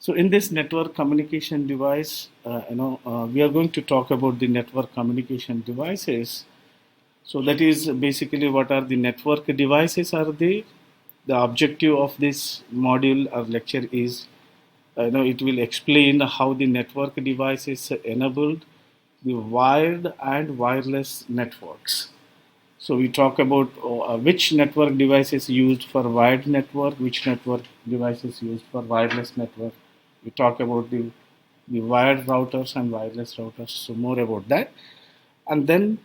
So in this network communication device, we are going to talk about the network communication devices. So that is basically what are the network devices are they. The objective of this module or lecture is, it will explain how the network device is enabled, the wired and wireless networks. So we talk about which network device is used for wired network, which network device is used for wireless network. We talk about the wired routers and wireless routers. So more about that, and then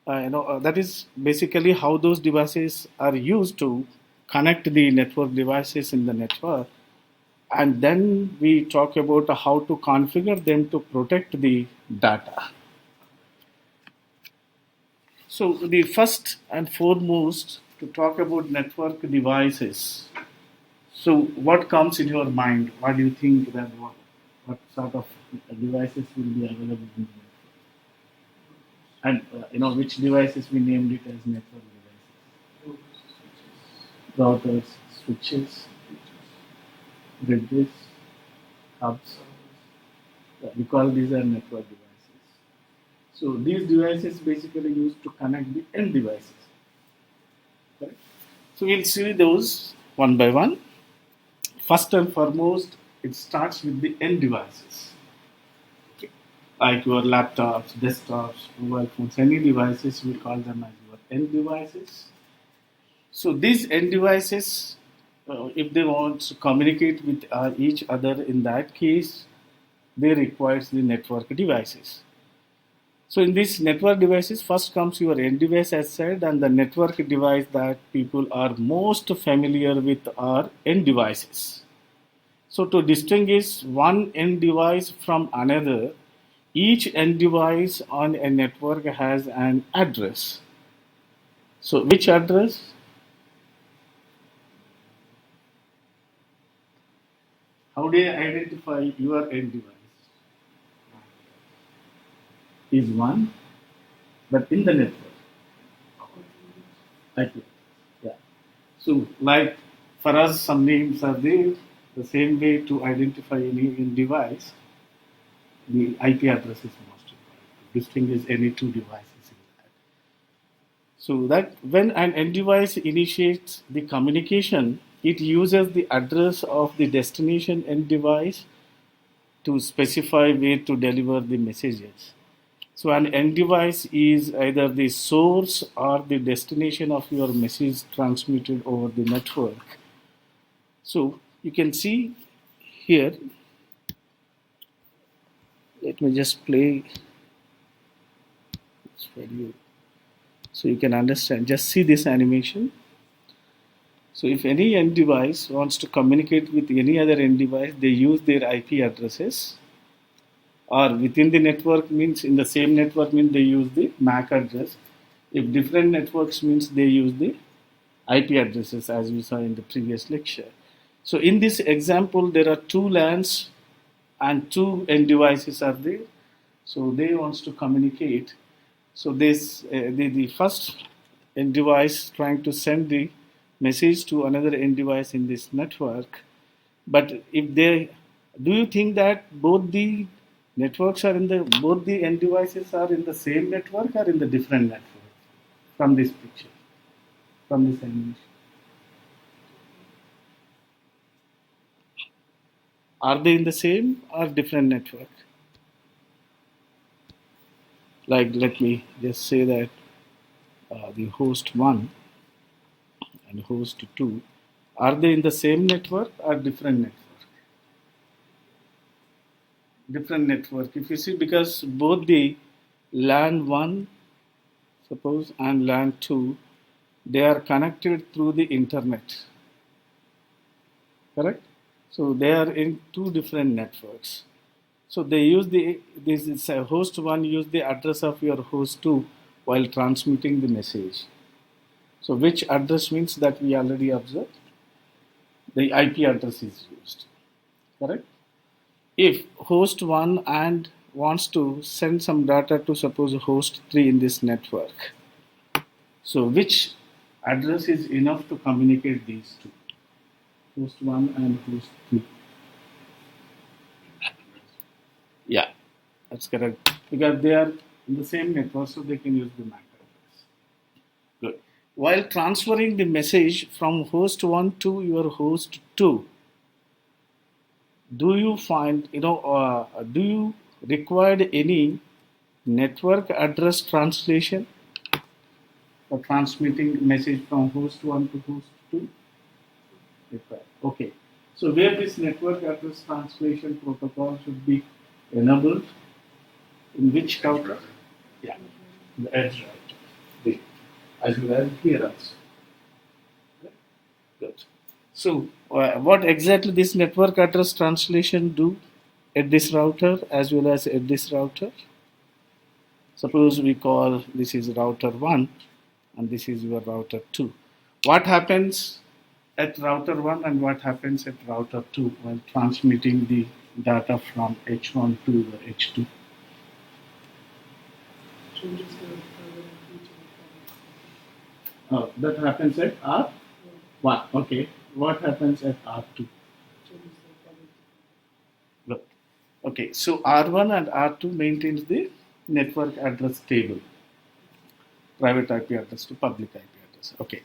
that is basically how those devices are used to connect the network devices in the network, and then we talk about how to configure them to protect the data. So the first and foremost to talk about network devices. So what comes in your mind? What do you think that what sort of devices will be available in the network? And which devices we named it as network devices? Routers, switches, bridges, hubs. We call these are network devices. So these devices basically used to connect the end devices. Correct? So we'll see those one by one. First and foremost, it starts with the end devices, like your laptops, desktops, mobile phones, any devices, we call them as your end devices. So these end devices, if they want to communicate with each other, in that case, they require the network devices. So in these network devices, first comes your end device as said, and the network device that people are most familiar with are end devices. So to distinguish one end device from another, each end device on a network has an address. So which address? How do you identify your end device? Is one, but in the network. Like it. Yeah. So like for us, some names are there. The same way to identify any device, the IP address is most important to distinguish any two devices in that. So that when an end device initiates the communication, it uses the address of the destination end device to specify where to deliver the messages. So an end device is either the source or the destination of your message transmitted over the network. So you can see here, let me just play this for you so you can understand. Just see this animation. So if any end device wants to communicate with any other end device, they use their IP addresses, or within the network means in the same network means they use the MAC address. If different networks means they use the IP addresses as we saw in the previous lecture. So in this example, there are two LANs and two end devices are there. So they wants to communicate. So this the first end device trying to send the message to another end device in this network. But if they, do you think that both the networks are in the both the end devices are in the same network or in the different network? From this picture, from this animation, are they in the same or different network? Like let me just say that the host 1 and host 2, are they in the same network or different network? Different network. If you see, because both the LAN 1, suppose, and LAN 2, they are connected through the internet. Correct? So they are in two different networks. So they use this is host 1 use the address of your host 2 while transmitting the message. So which address means that we already observed? The IP address is used. Correct? If host 1 and wants to send some data to suppose host 3 in this network, so which address is enough to communicate these two, host 1 and host 3? That's correct. Because they are in the same network, so they can use the MAC address. Good. While transferring the message from host 1 to your host 2, do you find, do you require any network address translation for transmitting message from host 1 to host 2? Required. Okay. So where this network address translation protocol should be enabled? In which router? Yeah, the edge router. The, as well as here also. Good. So what exactly this network address translation do at this router as well as at this router? Suppose we call this is router 1 and this is your router 2. What happens at router 1 and what happens at router 2 while transmitting the data from H1 to the H2? Oh, that happens at R1. Okay. What happens at R2? Look. Okay. So R1 and R2 maintains the network address table, private IP address to public IP address. Okay.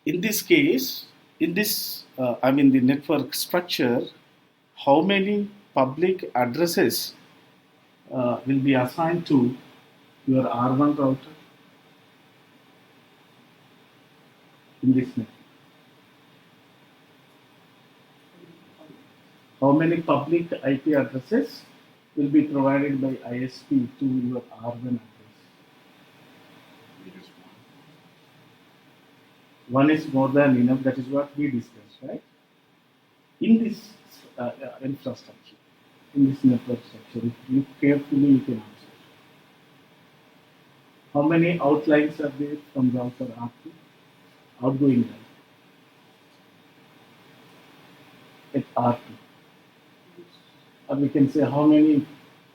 In this case, in this, the network structure, how many public addresses will be assigned to your R1 router in this network? How many public IP addresses will be provided by ISP to your R1 address? One is more than enough. That is what we discussed, right? In this infrastructure, in this network structure, if you carefully, you can answer. How many outlines are there from router R2? Outgoing line at R2. Or we can say how many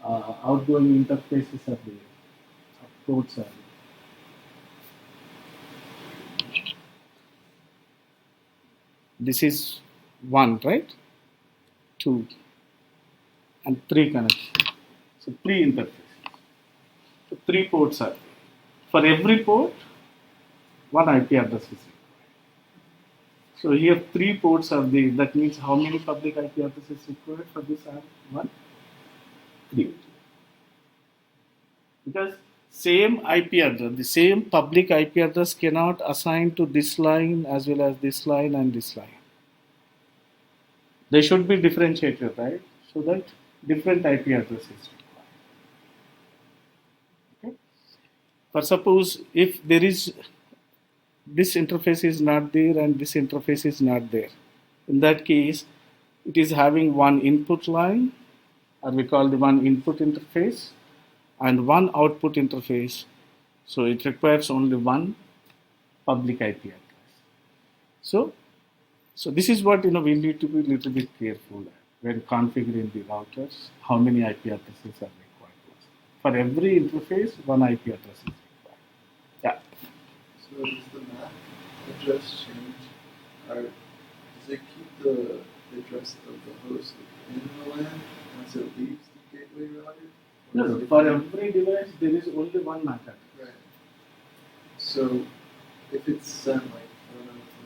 outgoing interfaces are there, ports are there. This is 1, right? 2 and 3 connections. So 3 interfaces. So 3 ports are there. For every port, 1 IP address is required. So here 3 ports are there. That means how many public IP addresses required for this R1? 3. Because same IP address, the same public IP address cannot assign to this line as well as this line and this line. They should be differentiated, right? So that different IP address is required. Okay. For suppose if there is this interface is not there and this interface is not there, in that case, it is having one input line, or we call the one input interface, and one output interface. So it requires only one public IP address. So this is what we need to be a little bit careful when configuring the routers. How many IP addresses are required? For every interface, one IP address is required. Yeah. So does the MAC address change, or does it keep the address of the host in the LAN once it leaves the gateway router? No, for every device there is only one MAC address. Right. So if it's sent from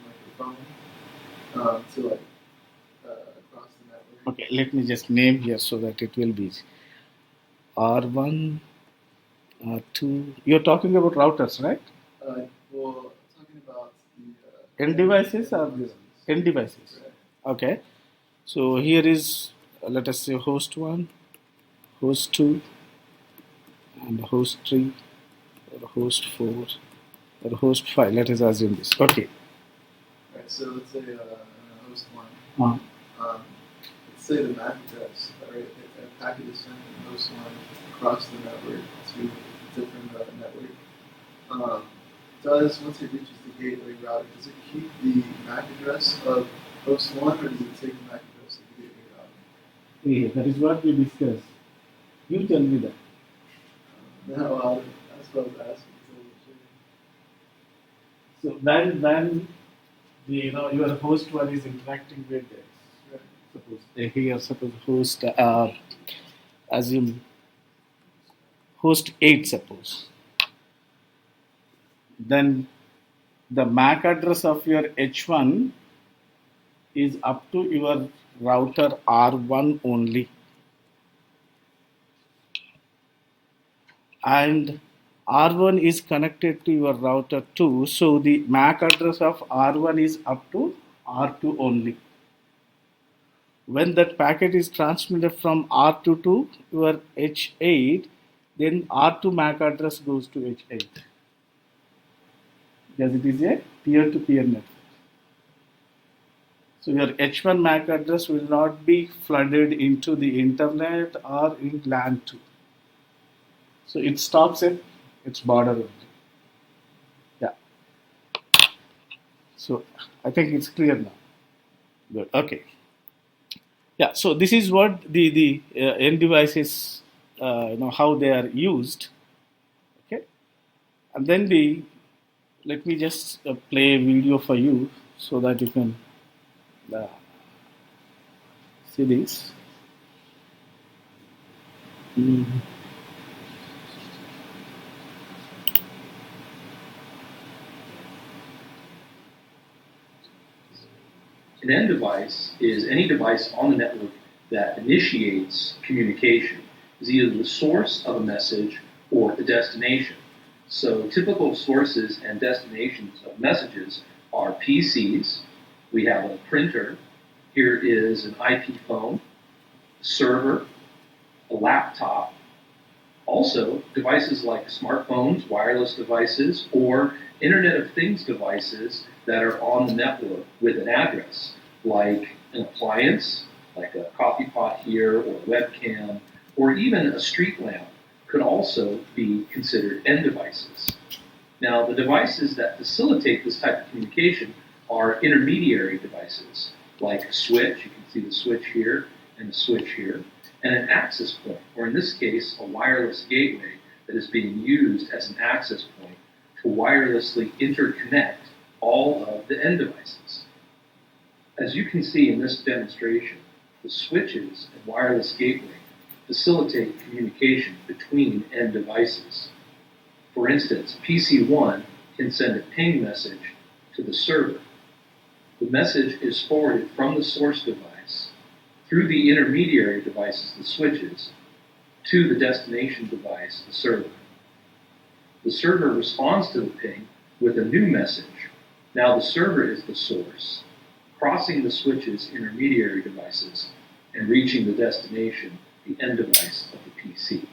like a phone to like across the network. Okay, let me just name here so that it will be easy. R1, R2. You're talking about routers, right? Well, I'm talking about the end devices or end devices. Right. Okay. So here is let us say host 1, host 2, and host 3, or host 4, or host 5. Let us assume this. Okay. Right. So let's say host 1. Let's say the MAC address. Right. If a packet is sent from host 1 across the network to a different network. Once it reaches the gateway router, does it keep the MAC address of host 1, or does it take the MAC address of the gateway router? Yeah, that is what we discussed. You tell me that. No, that's what I was asking. So when your host 1 is interacting with this, Right. Suppose here, suppose host, assume host 8, suppose. Then the MAC address of your H1 is up to your router R1 only, and R1 is connected to your router 2, so the MAC address of R1 is up to R2 only. When that packet is transmitted from R2 to your H8, then R2 MAC address goes to H8, because it is a peer-to-peer network. So your H1 MAC address will not be flooded into the internet or in LAN 2. So it stops at its border only. Yeah. So I think it's clear now. Good. Okay. Yeah. So this is what the end devices, how they are used. Okay. And then let me just play a video for you so that you can see this. An end device is any device on the network that initiates communication, is either the source of a message or the destination. So typical sources and destinations of messages are PCs, we have a printer, here is an IP phone, a server, a laptop, also devices like smartphones, wireless devices, or Internet of Things devices that are on the network with an address, like an appliance, like a coffee pot here, or a webcam, or even a street lamp could also be considered end devices. Now, the devices that facilitate this type of communication are intermediary devices, like a switch, you can see the switch here and the switch here, and an access point, or in this case, a wireless gateway that is being used as an access point to wirelessly interconnect all of the end devices. As you can see in this demonstration, the switches and wireless gateway facilitate communication between end devices. For instance, PC1 can send a ping message to the server. The message is forwarded from the source device through the intermediary devices, the switches, to the destination device, the server. The server responds to the ping with a new message. Now the server is the source, crossing the switches' intermediary devices and reaching the destination, the end device of the PC.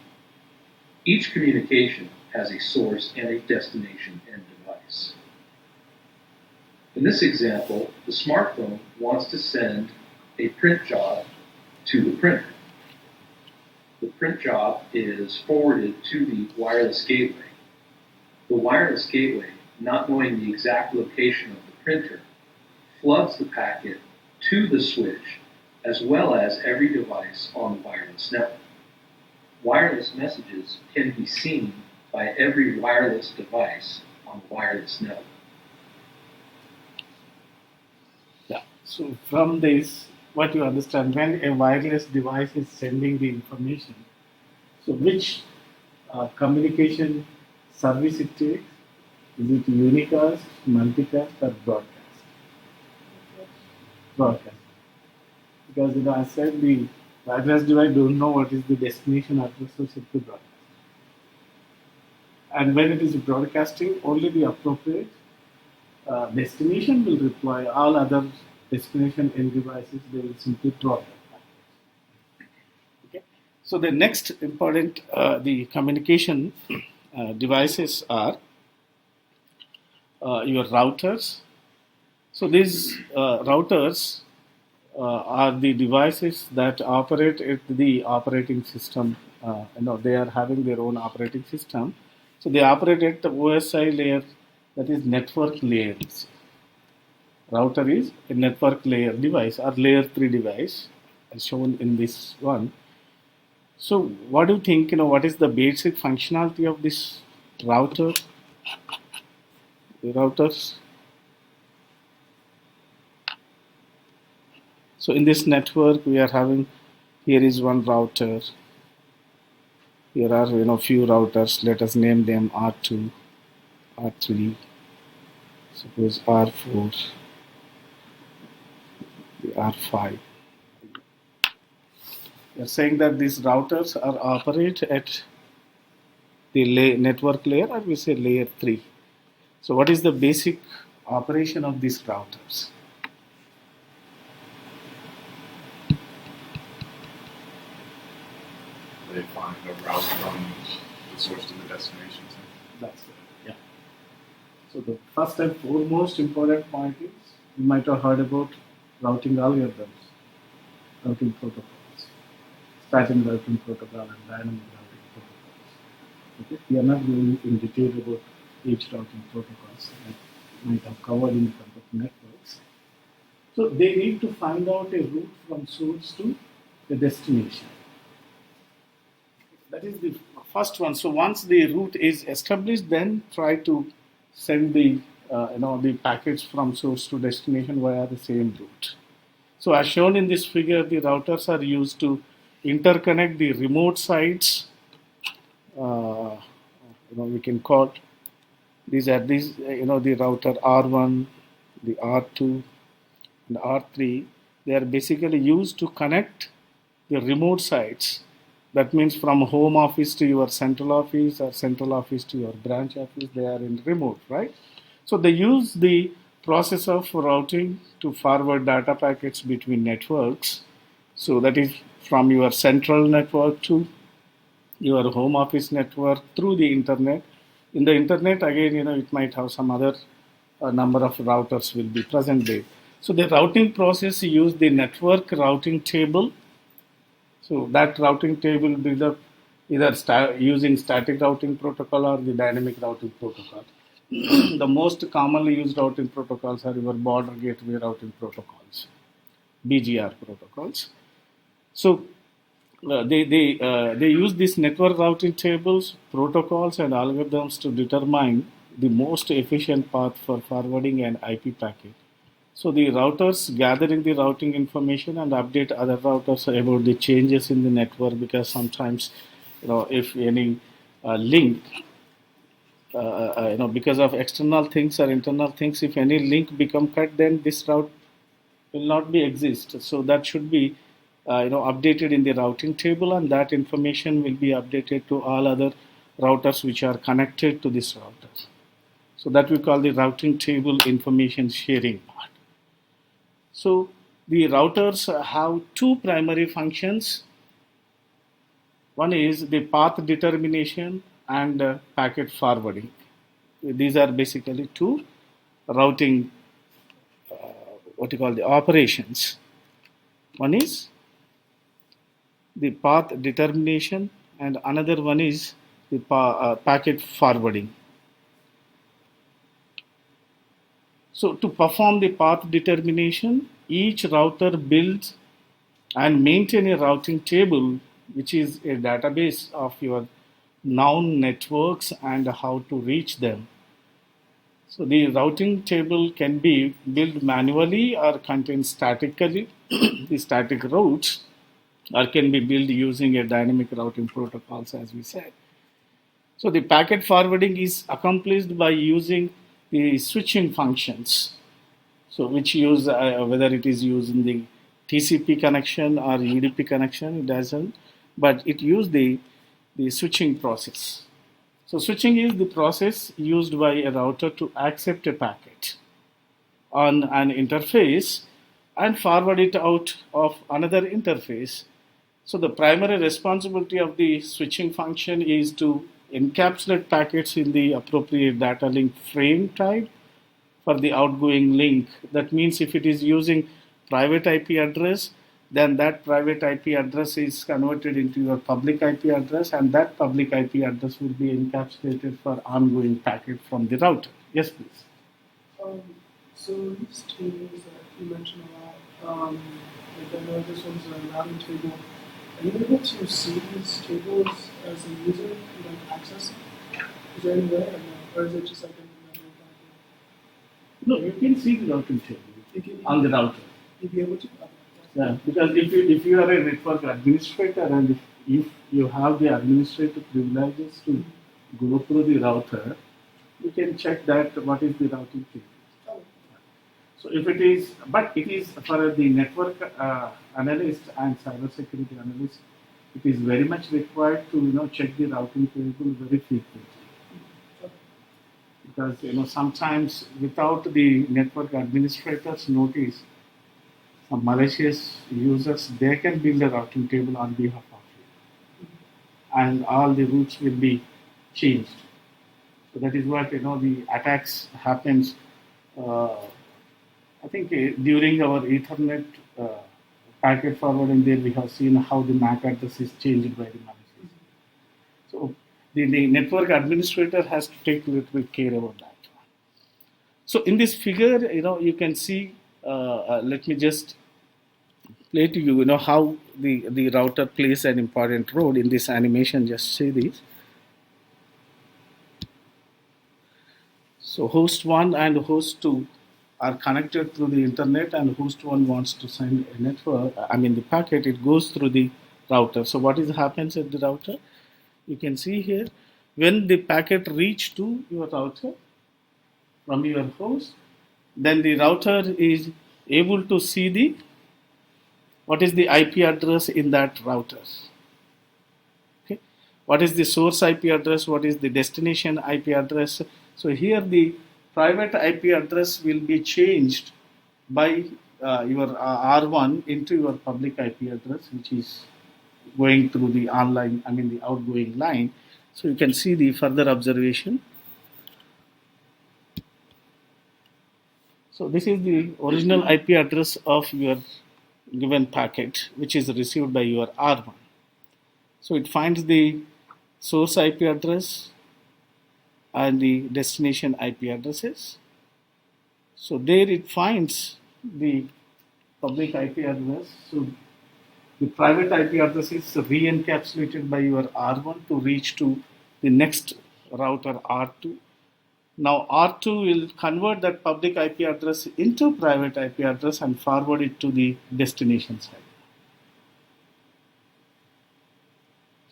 Each communication has a source and a destination end device. In this example, the smartphone wants to send a print job to the printer. The print job is forwarded to the wireless gateway. The wireless gateway, not knowing the exact location of the printer, floods the packet to the switch as well as every device on the wireless network. Wireless messages can be seen by every wireless device on the wireless network. Yeah. So from this, what you understand, when a wireless device is sending the information, so which communication service it takes? Is it unicast, multicast, or broadcast? Broadcast. Because I said the wireless device don't know what is the destination address, so it will broadcast. And when it is broadcasting, only the appropriate destination will reply. All other destination end devices, they will simply broadcast. Okay. So the next important the communication devices are your routers. So these routers are the devices that operate at the operating system. They are having their own operating system. So they operate at the OSI layer, that is network layer. Router is a network layer device or layer 3 device, as shown in this one. So what do you think, what is the basic functionality of this router? The routers. So in this network, we are having, here is one router. Here are few routers. Let us name them R2, R3, suppose R4, R5. We are saying that these routers are operate at the network layer, or we say layer 3. So what is the basic operation of these routers? They find a route from the source to the destination. That's right. Yeah. So the first and foremost important point is you might have heard about routing algorithms, routing protocols, static routing protocol, and dynamic routing protocols. Okay. We are not going in detail about each routing protocols that might have covered in terms of networks. So they need to find out a route from source to the destination. That is the first one. So once the route is established, then try to send the the packets from source to destination via the same route. So as shown in this figure, the routers are used to interconnect the remote sites. We can call these are the router R1, the R2, and R3. They are basically used to connect the remote sites. That means from home office to your central office or central office to your branch office, they are in remote, right? So they use the process of routing to forward data packets between networks. So that is from your central network to your home office network through the internet. In the internet, again, it might have some other number of routers will be present there. So the routing process use the network routing table. So that routing table build up either using static routing protocol or the dynamic routing protocol. The most commonly used routing protocols are your border gateway routing protocols, BGR protocols. So they use these network routing tables, protocols, and algorithms to determine the most efficient path for forwarding an IP packet. So the routers gathering the routing information and update other routers about the changes in the network, because sometimes if any link because of external things or internal things, if any link become cut, then this route will not be exist. So that should be updated in the routing table, and that information will be updated to all other routers which are connected to this router. So that we call the routing table information sharing part. So the routers have two primary functions. One is the path determination and packet forwarding. These are basically two routing, what you call the operations. One is the path determination, and another one is the packet forwarding. So to perform the path determination, each router builds and maintain a routing table, which is a database of your known networks and how to reach them. So the routing table can be built manually or contain statically the static routes, or can be built using a dynamic routing protocols, as we said. So the packet forwarding is accomplished by using the switching functions. So which use whether it is using the TCP connection or UDP connection, it doesn't, but it uses the switching process. So switching is the process used by a router to accept a packet on an interface and forward it out of another interface. So the primary responsibility of the switching function is to encapsulate packets in the appropriate data link frame type for the outgoing link. That means if it is using private IP address, then that private IP address is converted into your public IP address, and that public IP address will be encapsulated for ongoing packet from the router. Yes, please. So these tables that you mentioned a lot, like I know this one's a routing table. Are you able to see these tables as a user and like access them? Is there any way, or is it just like a memory No, you can see the routing table on the router. You'd be able to? Okay, Yeah, because if you are a network administrator and if you have the administrative privileges to go through the router, you can check that what is the routing key. So if it is, but it is for the network analyst and cybersecurity analyst, it is very much required to check the routing table very frequently, because sometimes without the network administrators notice, some malicious users they can build a routing table on behalf of you, and all the routes will be changed. So that is what the attacks happens. Uh, I think during our Ethernet packet forwarding there, we have seen how the MAC address is changed by the malicious. So the network administrator has to take a little bit care about that. So in this figure, you can see. Let me just play to you, how the router plays an important role in this animation. Just say this. So host 1 and host 2 are connected through the internet, and host 1 wants to send a network, the packet, it goes through the router. So what happens at the router? You can see here, when the packet reach to your router from your host, then the router is able to see what is the IP address in that router. Okay. What is the source IP address? What is the destination IP address? So here the private IP address will be changed by your R1 into your public IP address, which is going through the the outgoing line. So you can see the further observation. So this is the original IP address of your given packet, which is received by your R1. So it finds the source IP address and the destination IP addresses. So there it finds the public IP address. So the private IP address is re-encapsulated by your R1 to reach to the next router R2. Now R2 will convert that public IP address into private IP address and forward it to the destination side.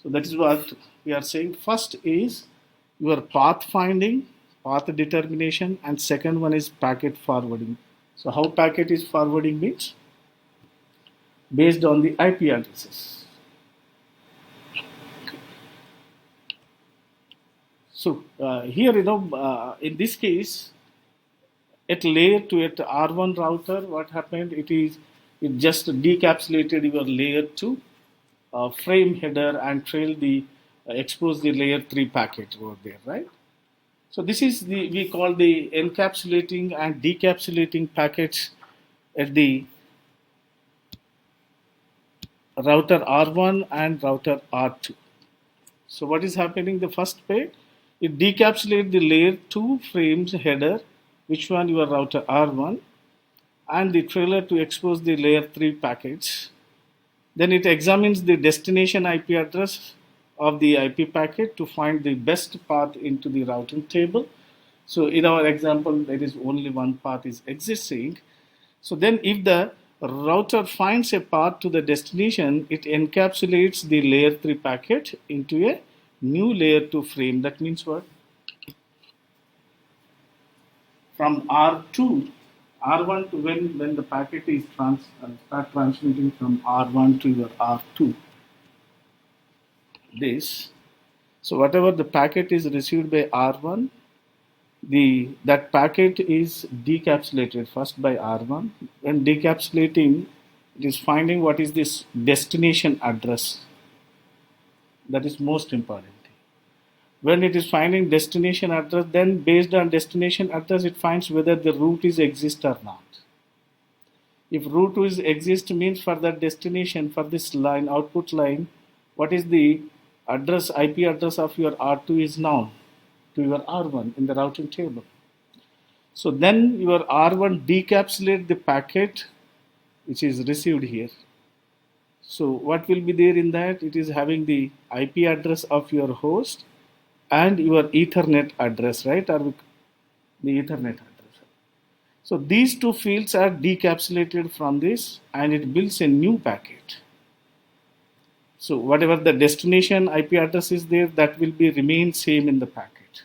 So that is what we are saying. First is your path finding, path determination, and second one is packet forwarding. So how packet is forwarding means based on the IP addresses. So here, in this case, at layer 2 at R1 router, what happened? It just decapsulated your layer 2 frame header and trail expose the layer 3 packet over there, right? So this is we call the encapsulating and decapsulating packets at the router R1 and router R2. So what is happening? The first page, it decapsulates the layer 2 frames header, which one your router R1, and the trailer to expose the layer 3 packets. Then it examines the destination IP address of the IP packet to find the best path into the routing table. So in our example, there is only one path is existing. So then if the router finds a path to the destination, it encapsulates the layer 3 packet into a new layer 2 frame. That means what? From R2, R1 to when the packet is start transmitting from R1 to your R2. So whatever the packet is received by R1, that packet is decapsulated first by R1. When decapsulating, it is finding what is this destination address. That is most important. When it is finding destination address, then based on destination address, it finds whether the route is exist or not. If route is exist means for that destination, for this line, output line, what is the address, IP address of your R2 is known to your R1 in the routing table. So then your R1 decapsulate the packet which is received here. So what will be there in that? It is having the IP address of your host and your Ethernet address, right? Or the Ethernet address. So these two fields are decapsulated from this and it builds a new packet. So whatever the destination IP address is there, that will be remain same in the packet.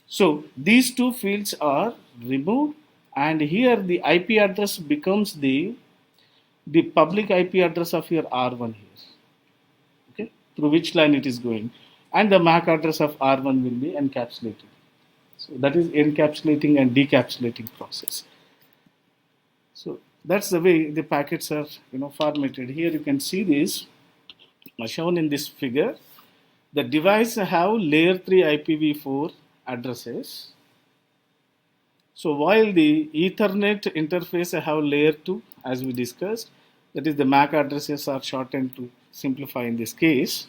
So these two fields are removed and here the IP address becomes the public IP address of your R1 here. Okay, through which line it is going. And the MAC address of R1 will be encapsulated. So that is encapsulating and decapsulating process. So that's the way the packets are formatted. Here you can see this shown in this figure. The device have layer 3 IPv4 addresses. So while the Ethernet interface have layer 2 as we discussed, that is the MAC addresses are shortened to simplify in this case,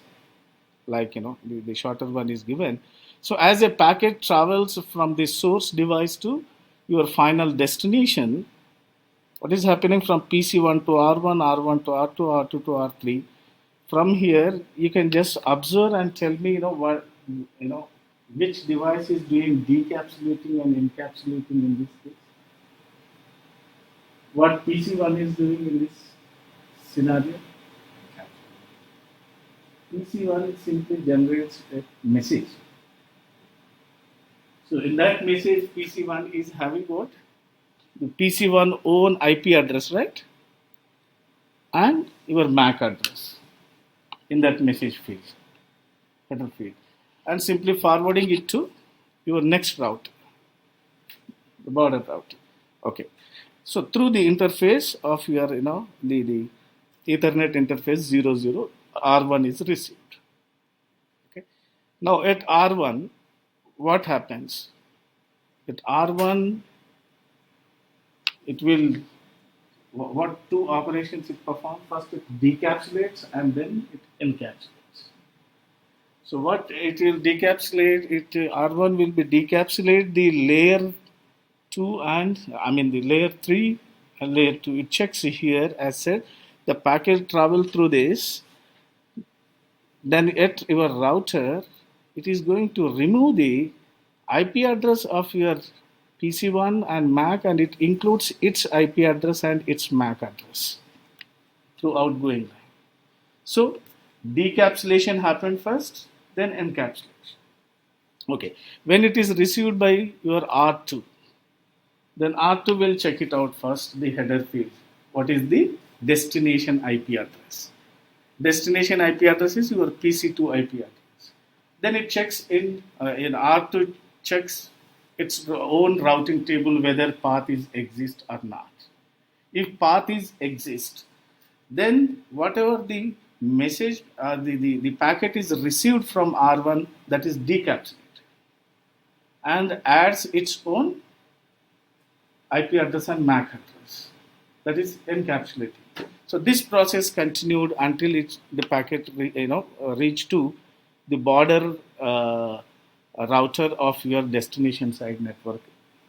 like the shorter one is given. So as a packet travels from the source device to your final destination, what is happening from PC1 to R1, R1 to R2, R2 to R3? From here, you can just observe and tell me, which device is doing decapsulating and encapsulating in this case. What PC1 is doing in this scenario? PC1 simply generates a message. So in that message, PC1 is having what? The PC1 own IP address, right? And your MAC address in that message field, header field, and simply forwarding it to your next route, the border route. Okay. So through the interface of your, the Ethernet interface 00, R1 is received. Okay. Now at R1, what happens? At R1, it will, what two operations it performs? First it decapsulates and then it encapsulates. So what it will decapsulate, R1 will be decapsulate the layer 2 and, the layer 3 and layer 2. It checks here as said, the packet travel through this, then at your router, it is going to remove the IP address of your PC1 and MAC and it includes its IP address and its MAC address through outgoing line. So decapsulation happened first, then encapsulation. Okay, when it is received by your R2, then R2 will check it out first, the header field. What is the destination IP address? Destination IP address is your PC2 IP address. Then it checks in R2 checks its own routing table whether path is exist or not. If path is exist, then whatever the message the packet is received from R1, that is decapsulated and adds its own IP address and MAC address, that is encapsulating. So this process continued until the packet reached to the border router of your destination side network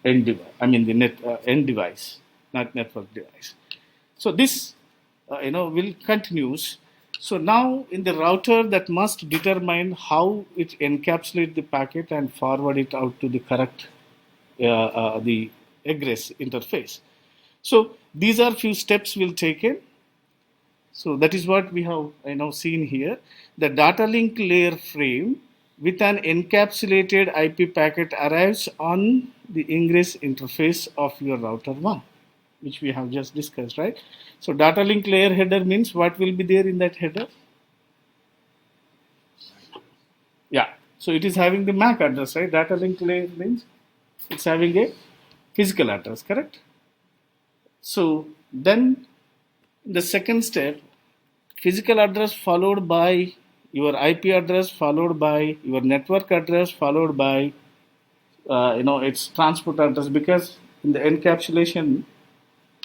end device. The end device, not network device. So this will continues. So now in the router that must determine how it encapsulate the packet and forward it out to the correct the egress interface. So these are few steps we'll take in. So that is what we have seen here. The data link layer frame with an encapsulated IP packet arrives on the ingress interface of your router 1, which we have just discussed, right? So data link layer header means what will be there in that header? Yeah. So it is having the MAC address, right? Data link layer means it's having a physical address, correct? So then the second step, physical address followed by your IP address, followed by your network address, followed by its transport address, because in the encapsulation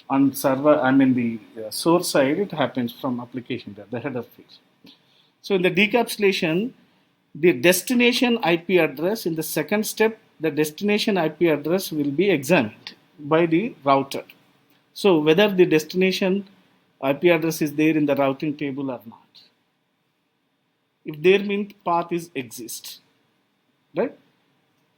on server, the source side, it happens from application there, the header field. So in the decapsulation, the destination IP address, in the second step, the destination IP address will be examined by the router. So whether the destination IP address is there in the routing table or not. If there means path is exist, right?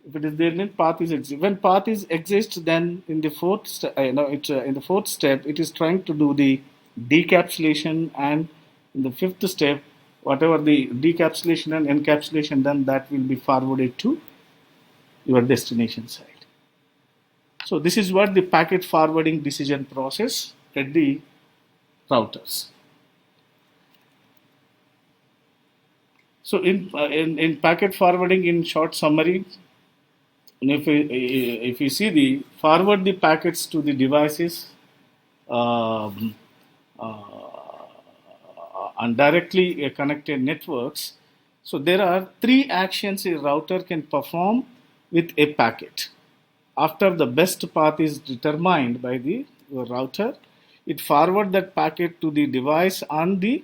If it is there, means path is exist. When path is exist, then in the fourth, in the fourth step, it is trying to do the decapsulation, and in the fifth step, whatever the decapsulation and encapsulation done, that will be forwarded to your destination side. So this is what the packet forwarding decision process at the routers. So in packet forwarding, in short summary, if you see the forward the packets to the devices um, on directly connected networks, so there are three actions a router can perform with a packet. After the best path is determined by the router, it forward that packet to the device on the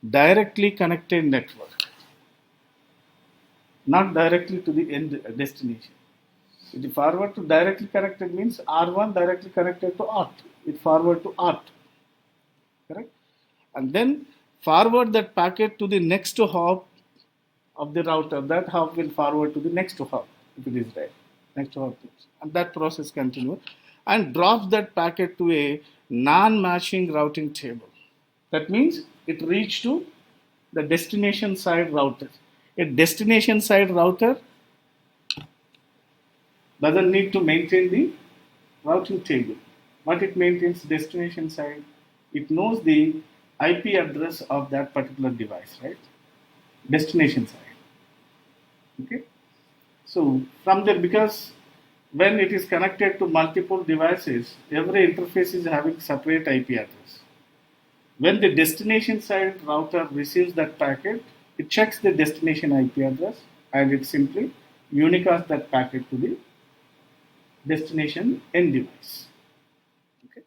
directly connected network, not directly to the end destination. It forward to directly connected means R1 directly connected to R2. It forward to R2, correct? And then forward that packet to the next hop of the router. That hop will forward to the next hop if it is there. Next hop, and that process continues, and drops that packet to a non-matching routing table. That means it reached to the destination side router. A destination side router doesn't need to maintain the routing table, but it maintains destination side. It knows the IP address of that particular device, right? Destination side. Okay. So from there, because when it is connected to multiple devices, every interface is having separate IP address. When the destination side router receives that packet, it checks the destination IP address and it simply unicasts that packet to the destination end device. Okay.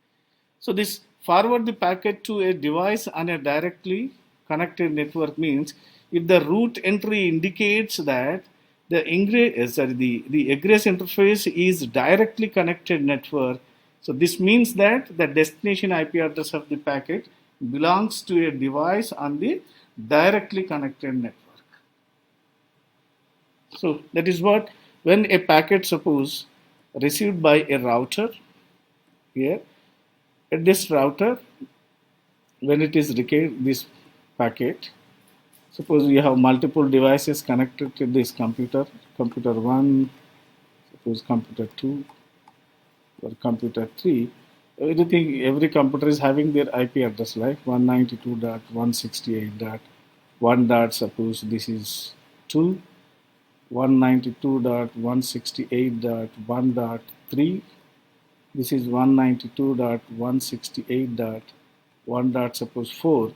So this forward the packet to a device on a directly connected network means if the root entry indicates that the egress interface is directly connected network, so this means that the destination IP address of the packet belongs to a device on the directly connected network. So that is what, when a packet, suppose received by a router here, at this router, when it is received this packet, suppose you have multiple devices connected to this computer 1, suppose computer 2 or computer 3, every computer is having their IP address, like 192.168.1. Suppose this is 2, 192.168.1.3. This is 192.168.1. Suppose 4.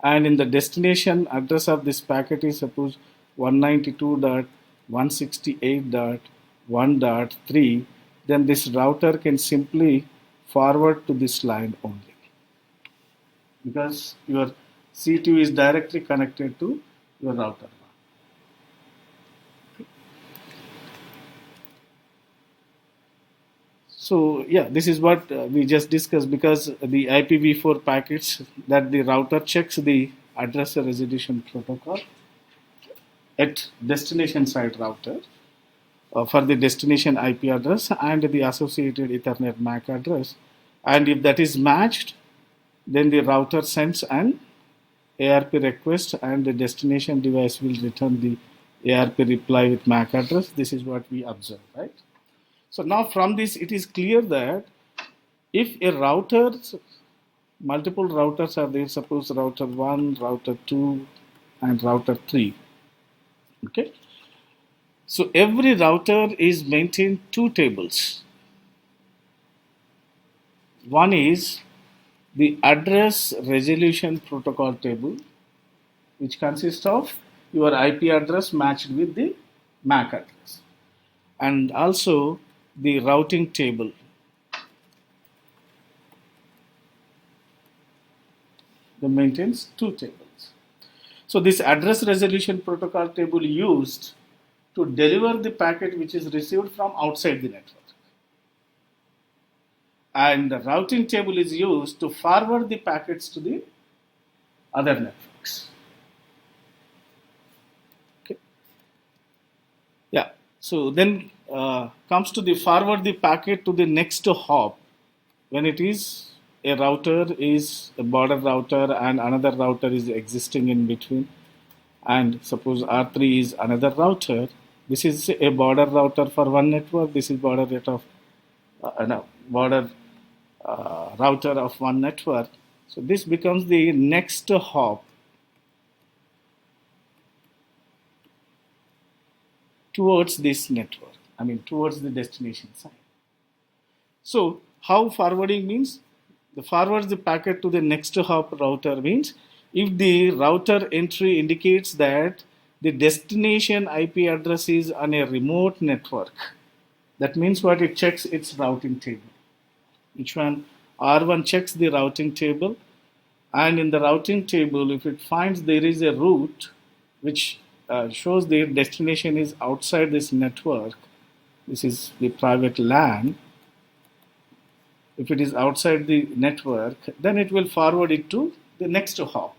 And in the destination address of this packet is suppose 192.168.1.3, then this router can simply forward to this line only, because your C2 is directly connected to your router. So yeah, this is what we just discussed, because the IPv4 packets that the router checks the address resolution protocol at destination side router for the destination IP address and the associated Ethernet MAC address, and if that is matched, then the router sends an ARP request and the destination device will return the ARP reply with MAC address. This is what we observe, right? So now from this it is clear that if a router, multiple routers are there, suppose router 1, router 2 and router 3, okay, so every router is maintained two tables. One is the address resolution protocol table, which consists of your IP address matched with the MAC address, and also the routing table. That maintains two tables. So this address resolution protocol table used to deliver the packet which is received from outside the network, and the routing table is used to forward the packets to the other networks. Okay. Yeah. So then comes to the forward the packet to the next hop when it is a router is a border router and another router is existing in between, and suppose R3 is another router. This is a border router for one network. This is border rate of no, border router of one network. So this becomes the next hop towards this network. I mean towards the destination side. So how forwarding means? The forwards the packet to the next hop router means if the router entry indicates that the destination IP address is on a remote network, that means what? It checks its routing table. Each one R1 checks the routing table, and in the routing table, if it finds there is a route which shows the destination is outside this network, this is the private LAN. If it is outside the network, then it will forward it to the next hop.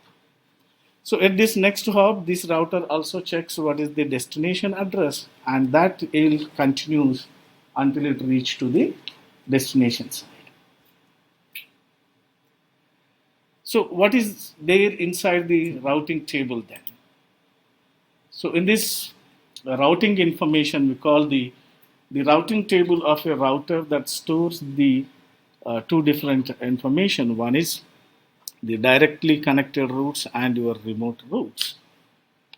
So at this next hop, this router also checks what is the destination address, and that it continues until it reaches to the destination side. So what is there inside the routing table then? So in this routing information, we call the routing table of a router that stores the two different information. One is the directly connected routes and your remote routes.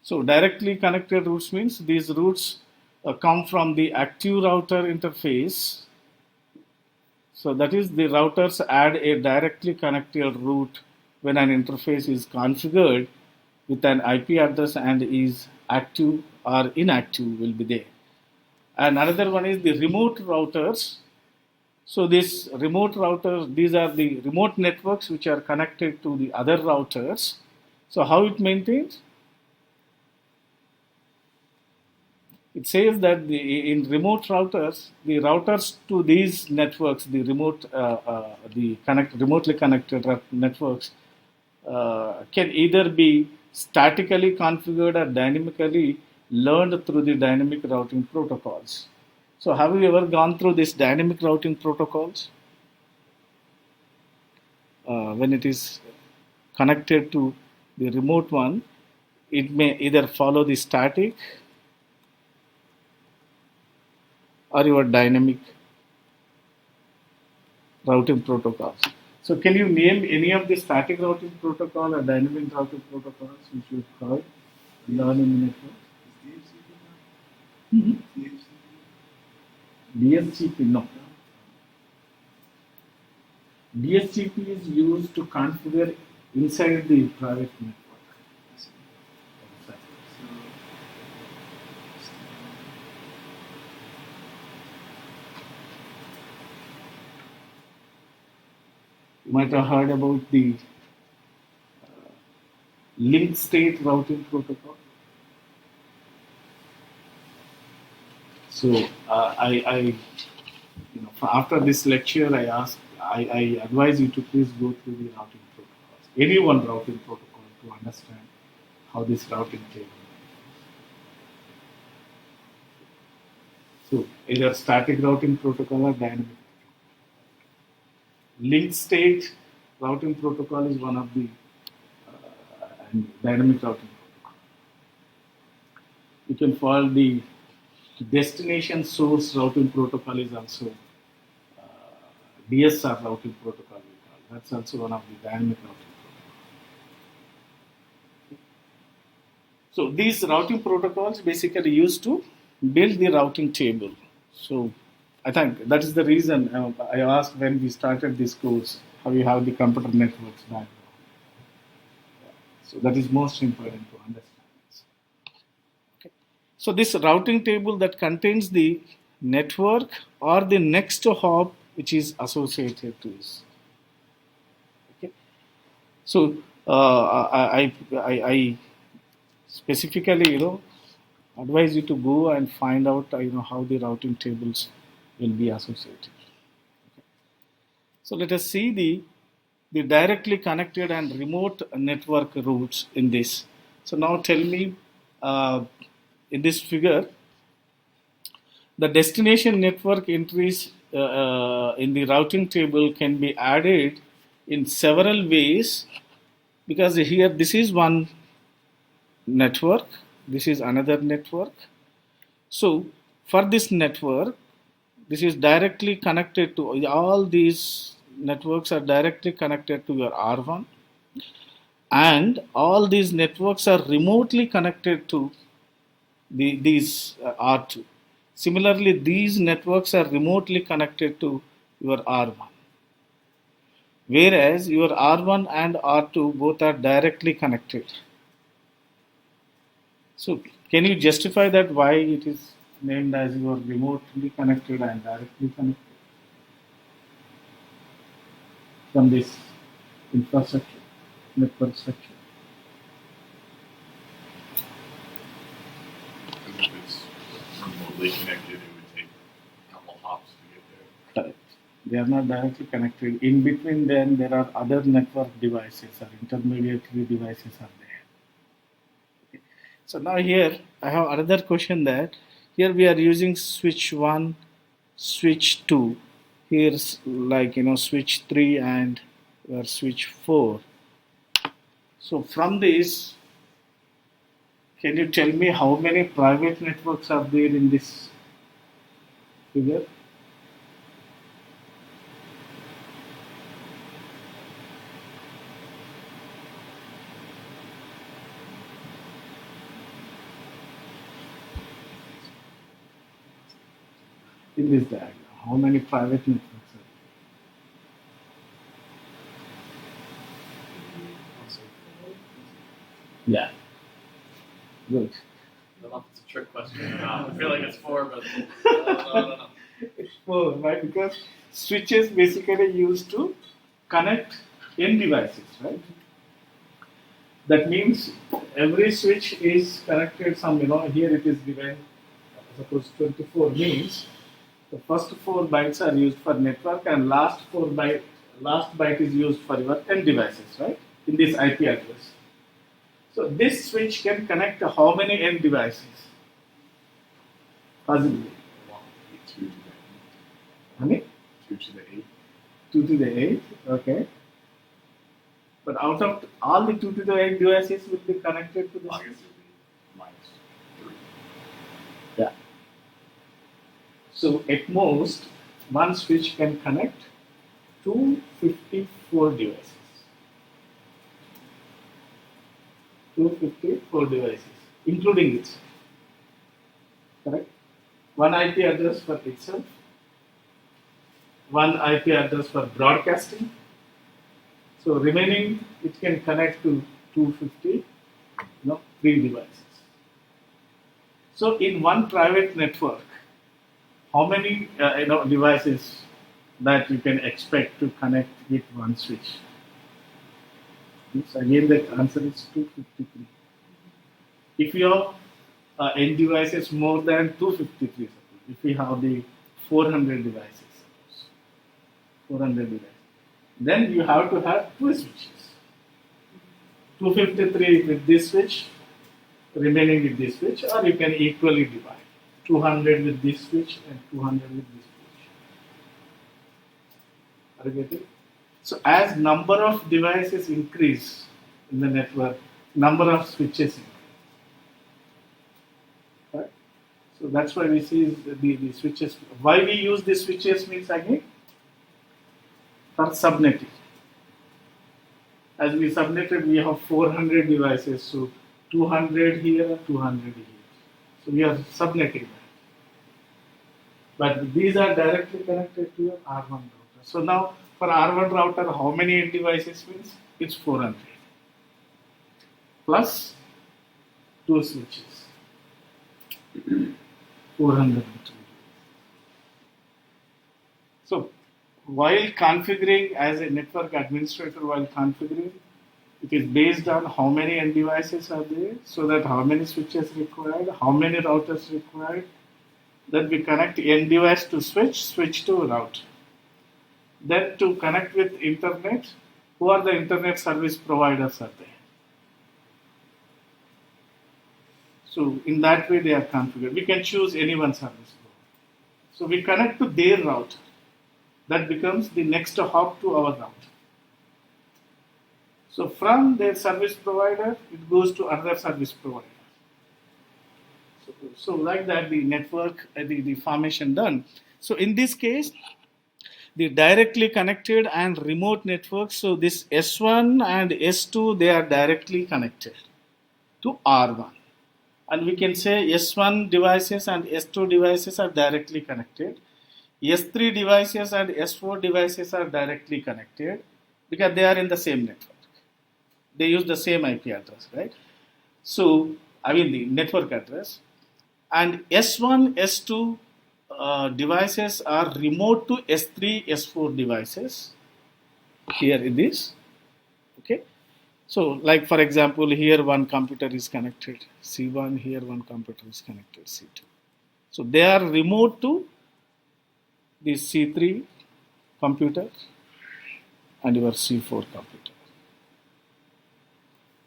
So directly connected routes means these routes come from the active router interface. So that is the routers add a directly connected route when an interface is configured with an IP address and is active or inactive will be there. And another one is the remote routers. So this remote routers, these are the remote networks which are connected to the other routers. So how it maintains? It says that in remote routers, the routers to these networks, the remotely connected networks, can either be statically configured or dynamically learned through the dynamic routing protocols. So have you ever gone through this dynamic routing protocols? When it is connected to the remote one, it may either follow the static or your dynamic routing protocols. So can you name any of the static routing protocol or dynamic routing protocols which you have heard, learn in the network? DHCP, no. DHCP is used to configure inside the private network. You might have heard about the link state routing protocol. So after this lecture, I advise you to please go through the routing protocols, any one routing protocol, to understand how this routing table. So either static routing protocol or dynamic. Link state routing protocol is one of the dynamic routing protocol. You can follow the destination source routing protocol is also DSR routing protocol. That's also one of the dynamic routing protocols. So these routing protocols basically used to build the routing table. So I think that is the reason I asked when we started this course how you have the computer networks background. So that is most important to understand. Okay. So this routing table that contains the network or the next hop which is associated to this. Okay. So I specifically advise you to go and find out how the routing tables will be associated. Okay. So let us see the directly connected and remote network routes in this. So now tell me, in this figure, the destination network entries in the routing table can be added in several ways, because here this is one network, this is another network. So for this network, this is directly connected to, all these networks are directly connected to your R1, and all these networks are remotely connected to these R2. Similarly, these networks are remotely connected to your R1, whereas your R1 and R2 both are directly connected. So can you justify that why it is named as your remotely connected and directly connected from this infrastructure, network structure? Because if it's remotely connected, it would take a couple hops to get there. Correct. They are not directly connected. In between them, there are other network devices or intermediary devices are there. Okay. So now here I have another question, that here we are using switch 1, switch 2. Here's like switch 3 and switch 4. So from this, can you tell me how many private networks are there in this figure? In this diagram, how many private networks are there? Yeah. Good. I don't know if it's a trick question or not. I feel like it's 4, but no. It's 4, right? Because switches basically used to connect end devices, right? That means every switch is connected some, here it is given, suppose 24 means the first 4 bytes are used for network and last byte is used for your end devices, right? In this IP address. So this switch can connect how many end devices? Possibly. 2 to the How many? 2 to the 8. 2 to the 8, okay. But out of all the 2 to the 8 devices will be connected to this. I guess it would be -3. Yeah. So at most, one switch can connect 254 devices. 254 devices, including it. Correct? One IP address for itself, one IP address for broadcasting. So remaining, it can connect to 253 devices. So in one private network, how many devices that you can expect to connect with one switch? So again, the answer is 253. If you have end devices more than 253, suppose, if we have the 400 devices, suppose, 400 devices, then you have to have 2 switches. 253 with this switch, remaining with this switch, or you can equally divide. 200 with this switch and 200 with this switch. Are you getting? So as number of devices increase in the network, number of switches increase. Right? So that's why we see the switches. Why we use the switches means again for subnetting. As we subnetted, we have 400 devices, so 200 here and 200 here. So we are subnetting that. But these are directly connected to your R1 router. So now for R1 router, how many end devices means? It's 400. Plus 2 switches. 402. So while configuring as a network administrator, while configuring, it is based on how many end devices are there, so that how many switches required, how many routers required, then we connect end device to switch, switch to route. Then to connect with internet, who are the internet service providers are there? So in that way they are configured. We can choose any one service provider. So we connect to their router. That becomes the next hop to our router. So from their service provider, it goes to another service provider. So like that, the network, the formation done. So in this case, the directly connected and remote networks. So this S1 and S2, they are directly connected to R1. And we can say S1 devices and S2 devices are directly connected. S3 devices and S4 devices are directly connected because they are in the same network. They use the same IP address, right? So, I mean the network address. And S1, S2 devices are remote to S3, S4 devices. Here it is. Okay. So, like for example, here one computer is connected, C1, here one computer is connected, C2. So, they are remote to the C3 computer and your C4 computer.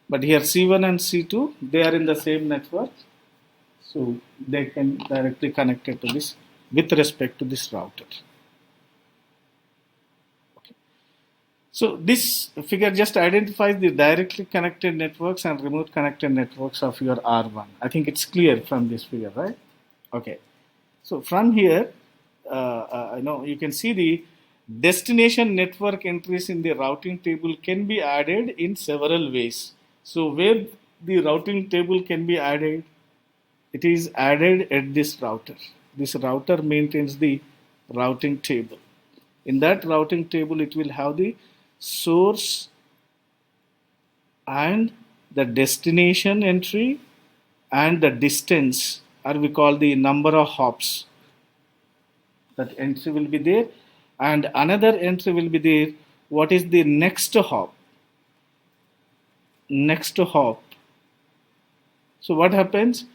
But here C1 and C2, they are in the same network. So, they can directly connect it to this with respect to this router. Okay. So, this figure just identifies the directly connected networks and remote connected networks of your R1. I think it's clear from this figure, right? Okay. So, from here, you can see the destination network entries in the routing table can be added in several ways. So, where the routing table can be added, it is added at this router. This router maintains the routing table. In that routing table, it will have the source and the destination entry and the distance, or we call the number of hops. That entry will be there, and another entry will be there. What is the next hop? Next hop. So what happens?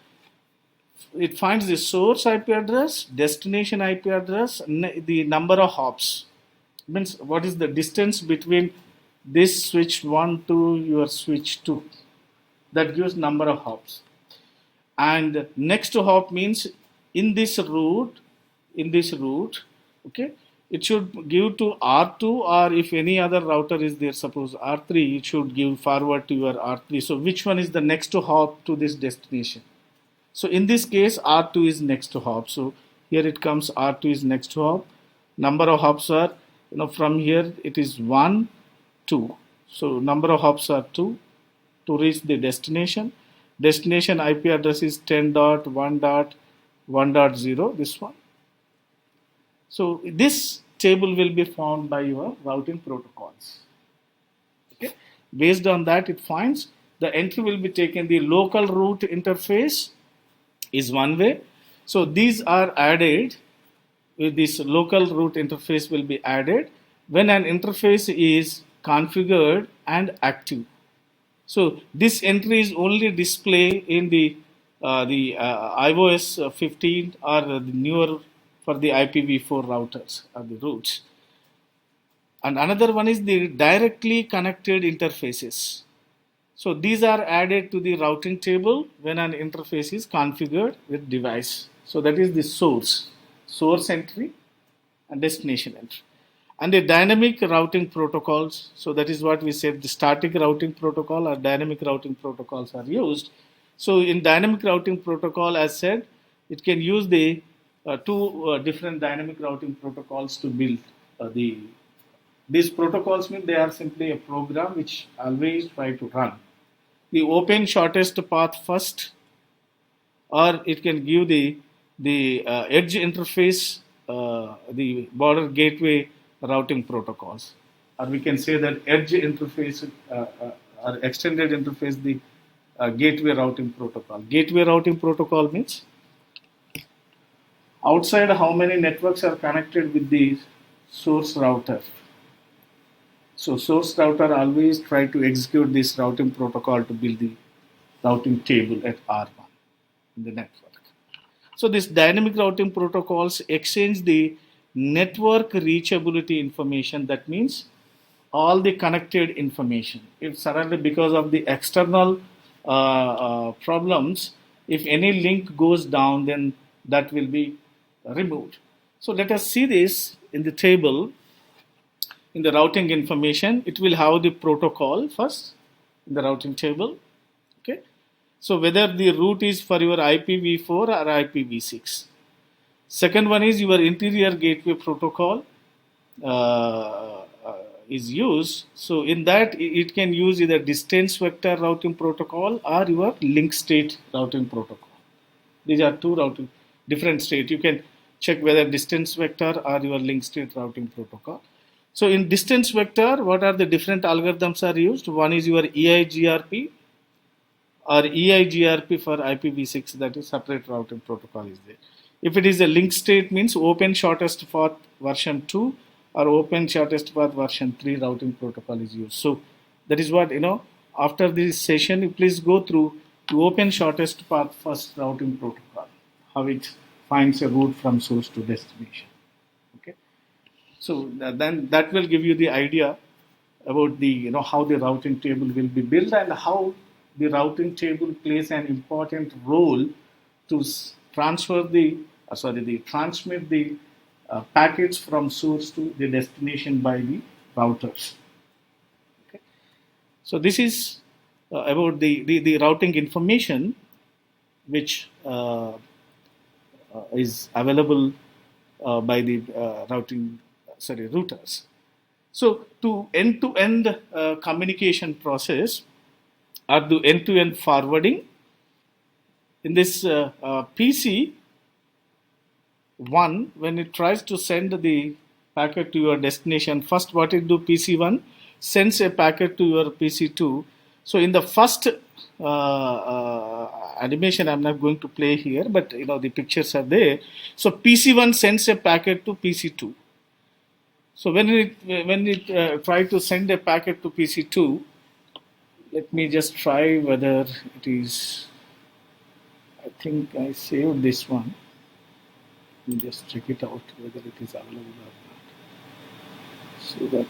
It finds the source IP address, destination IP address, the number of hops. Means what is the distance between this switch 1 to your switch 2. That gives number of hops. And next hop means in this route, okay, it should give to R2, or if any other router is there, suppose R3, it should give forward to your R3. So which one is the next hop to this destination? So in this case, R2 is next hop. So here it comes, R2 is next hop. Number of hops are, from here it is 1, 2. So number of hops are 2 to reach the destination. Destination IP address is 10.1.1.0, this one. So this table will be found by your routing protocols. Okay. Based on that, it finds the entry will be taken. The local route interface is one way. So these are added. This local route interface will be added when an interface is configured and active. So this entry is only displayed in the iOS 15 or the newer for the IPv4 routers or the routes. And another one is the directly connected interfaces. So these are added to the routing table when an interface is configured with device. So that is the source entry and destination entry. And the dynamic routing protocols, so that is what we said, the static routing protocol or dynamic routing protocols are used. So in dynamic routing protocol, as said, it can use the two different dynamic routing protocols to build these protocols. Mean they are simply a program which always try to run. The open shortest path first, or it can give the edge interface, the border gateway routing protocols, or we can say that edge interface or extended interface, the gateway routing protocol. Gateway routing protocol means outside how many networks are connected with the source router. So source router always try to execute this routing protocol to build the routing table at R1 in the network. So this dynamic routing protocols exchange the network reachability information. That means all the connected information. If suddenly because of the external problems, if any link goes down, then that will be removed. So let us see this in the table. In the routing information, it will have the protocol first in the routing table. Okay. So whether the route is for your IPv4 or IPv6. Second one is your interior gateway protocol is used. So in that it can use either distance vector routing protocol or your link state routing protocol. These are two routing different state. You can check whether distance vector or your link state routing protocol. So in distance vector, what are the different algorithms are used? One is your EIGRP or EIGRP for IPv6, that is separate routing protocol is there. If it is a link state, means open shortest path version 2 or open shortest path version 3 routing protocol is used. So that is what, after this session, you please go through the open shortest path first routing protocol, how it finds a route from source to destination. Okay. So then that will give you the idea about the, how the routing table will be built and how the routing table plays an important role to transmit the packets from source to the destination by the routers. Okay. So this is about the routing information which is available by the routers. So to end-to-end communication process or the end-to-end forwarding, in this PC1, when it tries to send the packet to your destination, first what it do, PC1 sends a packet to your PC2. So in the first animation, I'm not going to play here, but the pictures are there. So PC1 sends a packet to PC2. So when it try to send a packet to PC2, let me just try whether it is. I think I saved this one. Let me just check it out whether it is available or not. So that.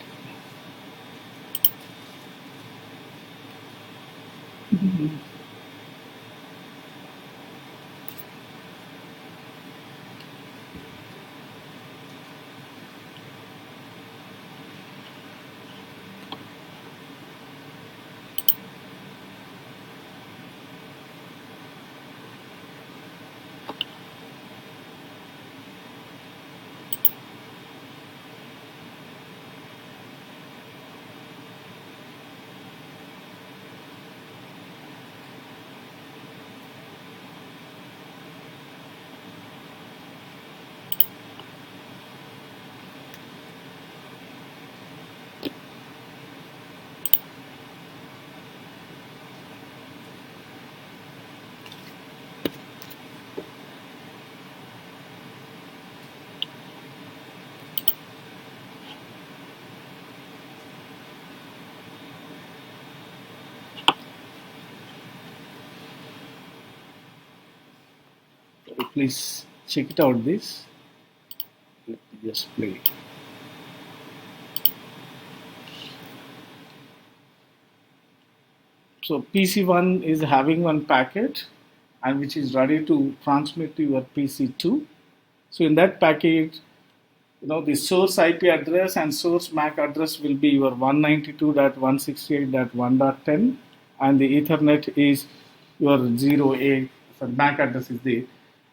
Please check it out this. Let me just play. So PC1 is having one packet and which is ready to transmit to your PC2. So in that packet, the source IP address and source MAC address will be your 192.168.1.10 and the Ethernet is your 0A, so MAC address is there.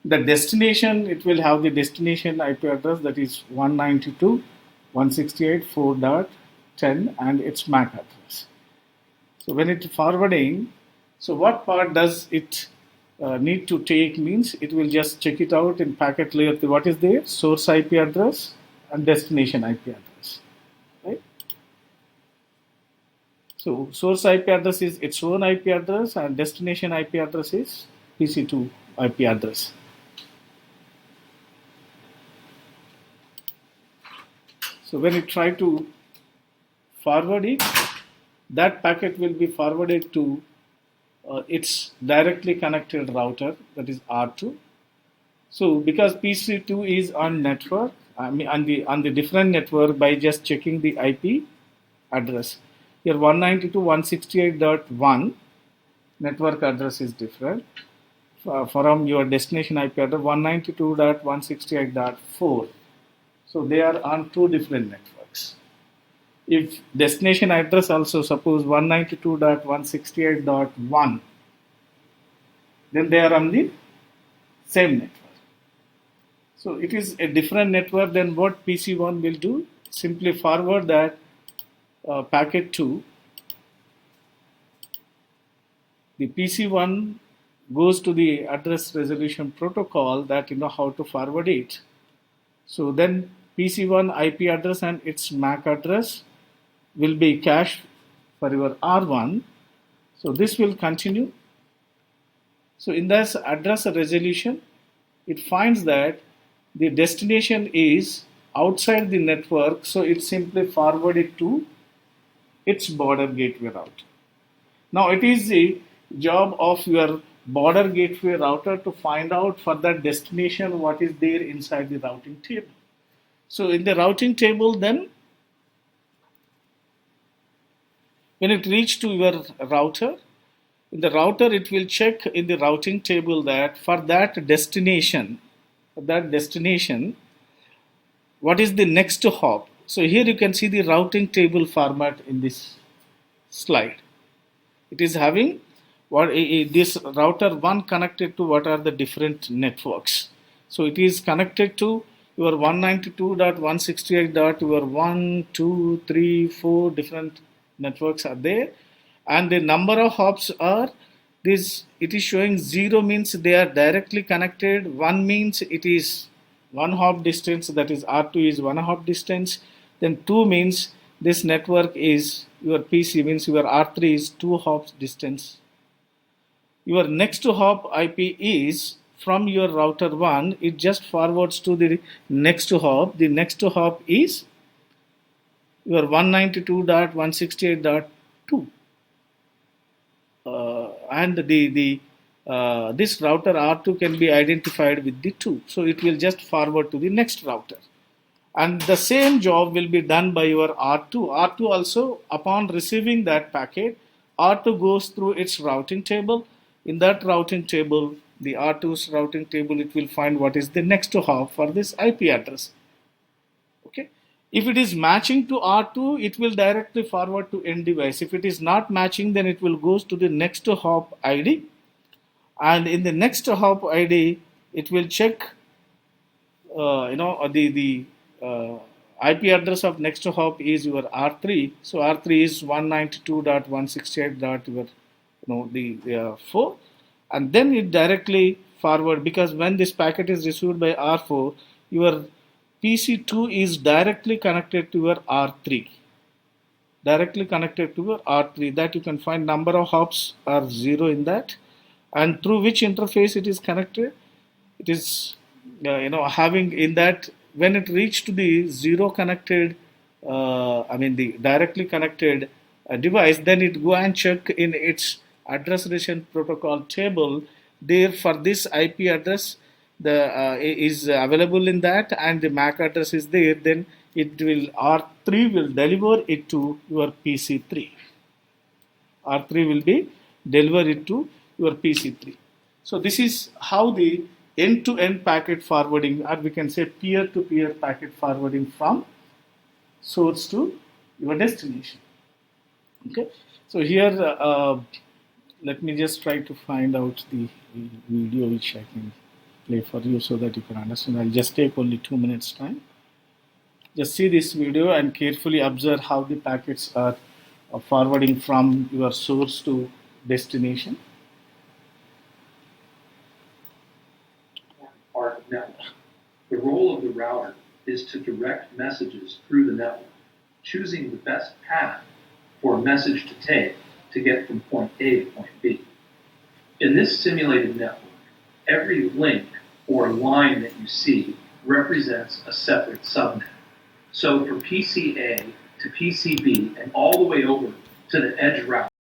The destination, it will have the destination IP address that is 192.168.4.10 and its MAC address. So when it's forwarding, so what part does it need to take means it will just check it out in packet layer. What is there? Source IP address and destination IP address, right? So source IP address is its own IP address and destination IP address is PC2 IP address. So when you try to forward it, that packet will be forwarded to its directly connected router, that is R2. So because PC2 is on network, on the different network, by just checking the IP address, your 192.168.1 network address is different from your destination IP address 192.168.4. So they are on two different networks. If destination address also suppose 192.168.1, then they are on the same network. So it is a different network. Then what PC1 will do? Simply forward that packet to the PC1, goes to the address resolution protocol that you know how to forward it. So then PC1 IP address and its MAC address will be cached for your R1. So this will continue. So in this address resolution, it finds that the destination is outside the network, so it simply forward it to its border gateway router. Now it is the job of your border gateway router to find out for that destination what is there inside the routing table. So in the routing table, then when it reaches to your router, in the router it will check in the routing table that for that destination, what is the next hop. So here you can see the routing table format in this slide. It is having what this router 1 connected to what are the different networks. So it is connected to your 192.168. Your 1, 2, 3, 4 different networks are there, and the number of hops are this. It is showing 0 means they are directly connected. 1 means it is 1 hop distance, that is R2 is 1 hop distance. Then 2 means this network is your PC, means your R3 is 2 hops distance. Your next hop IP is from your router 1, it just forwards to the next hop. The next hop is your 192.168.2. And this router R2 can be identified with the 2. So it will just forward to the next router. And the same job will be done by your R2. R2 also, upon receiving that packet, R2 goes through its routing table. In that routing table, the R2's routing table, it will find what is the next hop for this IP address. Okay. If it is matching to R2, it will directly forward to end device. If it is not matching, then it will goes to the next hop ID. And in the next hop ID, it will check, the IP address of next hop is your R3. So R3 is 192.168.4, and then it directly forward, because when this packet is received by R4, your PC2 is directly connected to your R3. That you can find number of hops are 0 in that, and through which interface it is connected. It is having in that, when it reached to the 0 connected, the directly connected device, then it go and check in its address resolution protocol table. There for this IP address, the is available in that, and the MAC address is there. Then it will R3 will deliver it to your PC3. R3 will be deliver it to your PC3. So this is how the end-to-end packet forwarding, or we can say peer-to-peer packet forwarding from source to your destination. Okay. So here, let me just try to find out the video which I can play for you so that you can understand. I'll just take only 2 minutes time. Just see this video and carefully observe how the packets are forwarding from your source to destination. Part of network. The role of the router is to direct messages through the network, choosing the best path for a message to take to get from point A to point B. In this simulated network, every link or line that you see represents a separate subnet. So for PC A to PC B and all the way over to the edge router,